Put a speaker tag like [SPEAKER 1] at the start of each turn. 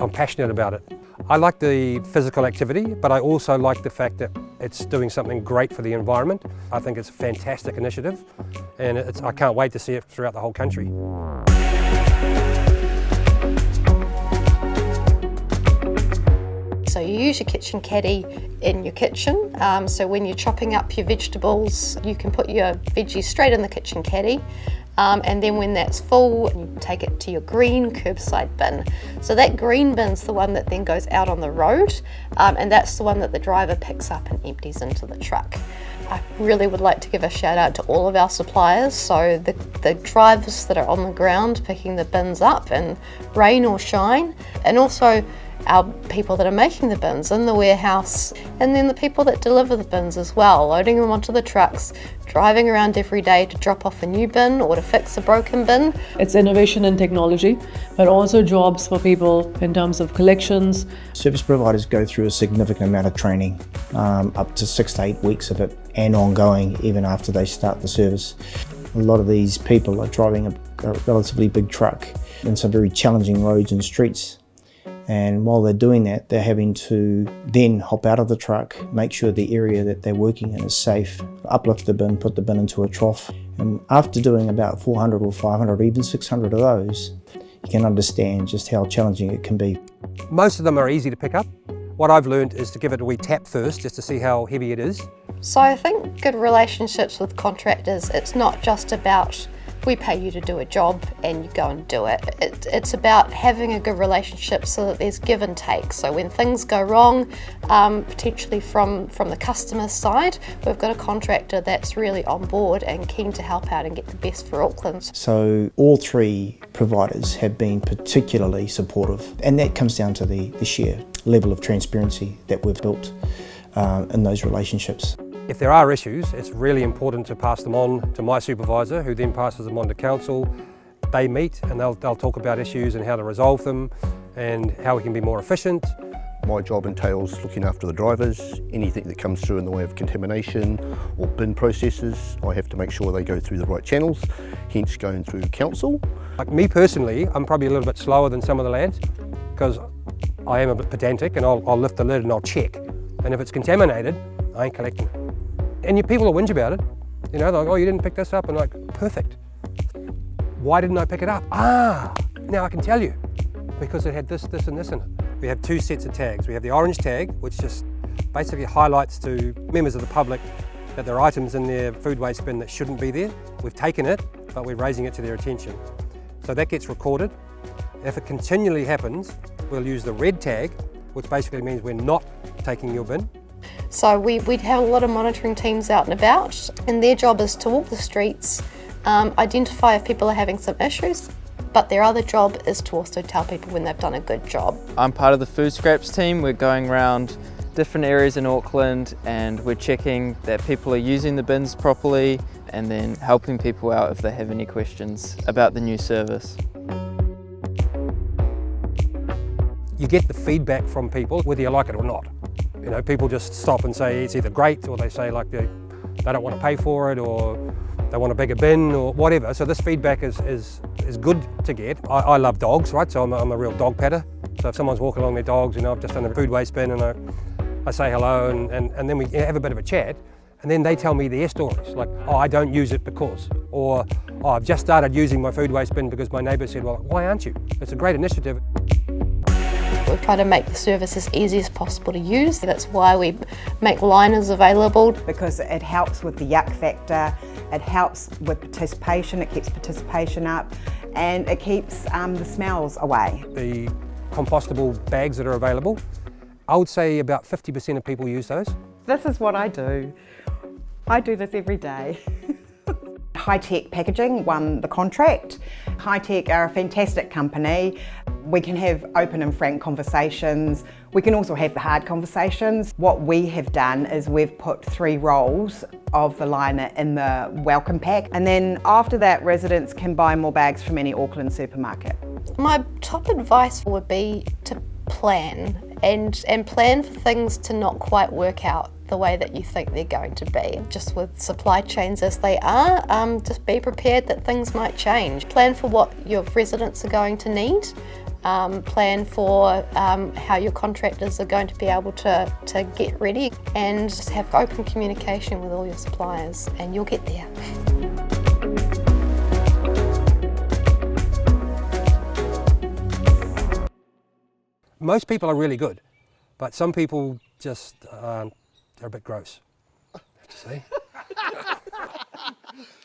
[SPEAKER 1] I'm passionate about it. I like the physical activity, but I also like the fact that it's doing something great for the environment. I think it's a fantastic initiative, and I can't wait to see it throughout the whole country.
[SPEAKER 2] So you use your kitchen caddy in your kitchen. So when you're chopping up your vegetables, you can put your veggies straight in the kitchen caddy. And then when that's full, you take it to your green curbside bin. So that green bin's the one that then goes out on the road, and that's the one that the driver picks up and empties into the truck. I really would like to give a shout out to all of our suppliers, so the drivers that are on the ground picking the bins up in rain or shine, and also our people that are making the bins in the warehouse, and then the people that deliver the bins as well, loading them onto the trucks, driving around every day to drop off a new bin or to fix a broken bin.
[SPEAKER 3] It's innovation and technology, but also jobs for people in terms of collections.
[SPEAKER 4] Service providers go through a significant amount of training, up to 6 to 8 weeks of it, and ongoing even after they start the service. A lot of these people are driving a relatively big truck in some very challenging roads and streets. And while they're doing that, they're having to then hop out of the truck, make sure the area that they're working in is safe, uplift the bin, put the bin into a trough. And after doing about 400 or 500, even 600 of those, you can understand just how challenging it can be.
[SPEAKER 1] Most of them are easy to pick up. What I've learned is to give it a wee tap first, just to see how heavy it is.
[SPEAKER 2] So I think good relationships with contractors, it's not just about we pay you to do a job and you go and do it. It's about having a good relationship so that there's give and take. So when things go wrong, potentially from the customer side, we've got a contractor that's really on board and keen to help out and get the best for Auckland.
[SPEAKER 4] So all three providers have been particularly supportive, and that comes down to the sheer level of transparency that we've built in those relationships.
[SPEAKER 1] If there are issues, it's really important to pass them on to my supervisor, who then passes them on to council. They meet and they'll talk about issues and how to resolve them and how we can be more efficient.
[SPEAKER 5] My job entails looking after the drivers. Anything that comes through in the way of contamination or bin processes, I have to make sure they go through the right channels, hence going through council.
[SPEAKER 1] Like me personally, I'm probably a little bit slower than some of the lads because I am a bit pedantic, and I'll lift the lid and I'll check. And if it's contaminated, I ain't collecting it. And your people will whinge about it. You know, they're like, oh, you didn't pick this up, and like, perfect. Why didn't I pick it up? Now I can tell you, because it had this, this and this in it. We have two sets of tags. We have the orange tag, which just basically highlights to members of the public that there are items in their food waste bin that shouldn't be there. We've taken it, but we're raising it to their attention. So that gets recorded. If it continually happens, we'll use the red tag, which basically means we're not taking your bin.
[SPEAKER 2] So we'd have a lot of monitoring teams out and about, and their job is to walk the streets, identify if people are having some issues, but their other job is to also tell people when they've done a good job.
[SPEAKER 6] I'm part of the food scraps team. We're going around different areas in Auckland and we're checking that people are using the bins properly and then helping people out if they have any questions about the new service.
[SPEAKER 1] You get the feedback from people whether you like it or not. You know, people just stop and say it's either great, or they say like they don't want to pay for it, or they want a bigger bin or whatever. So this feedback is good to get. I love dogs, right? So I'm a real dog petter. So if someone's walking along their dogs, you know, I've just done a food waste bin and I say hello and then we have a bit of a chat, and then they tell me their stories, like, oh, I don't use it because, or oh, I've just started using my food waste bin because my neighbour said, well, why aren't you? It's a great initiative.
[SPEAKER 2] We've tried to make the service as easy as possible to use. That's why we make liners available.
[SPEAKER 7] Because it helps with the yuck factor, it helps with participation, it keeps participation up, and it keeps the smells away.
[SPEAKER 1] The compostable bags that are available, I would say about 50% of people use those.
[SPEAKER 7] This is what I do. I do this every day. High-Tech Packaging won the contract. High-Tech are a fantastic company. We can have open and frank conversations. We can also have the hard conversations. What we have done is we've put 3 rolls of the liner in the welcome pack, and then after that residents can buy more bags from any Auckland supermarket.
[SPEAKER 2] My top advice would be to plan and plan for things to not quite work out the way that you think they're going to be. Just with supply chains as they are, just be prepared that things might change. Plan for what your residents are going to need, plan for how your contractors are going to be able to get ready, and just have open communication with all your suppliers, and you'll get there.
[SPEAKER 1] Most people are really good, but some people just they're a bit gross, I have to say.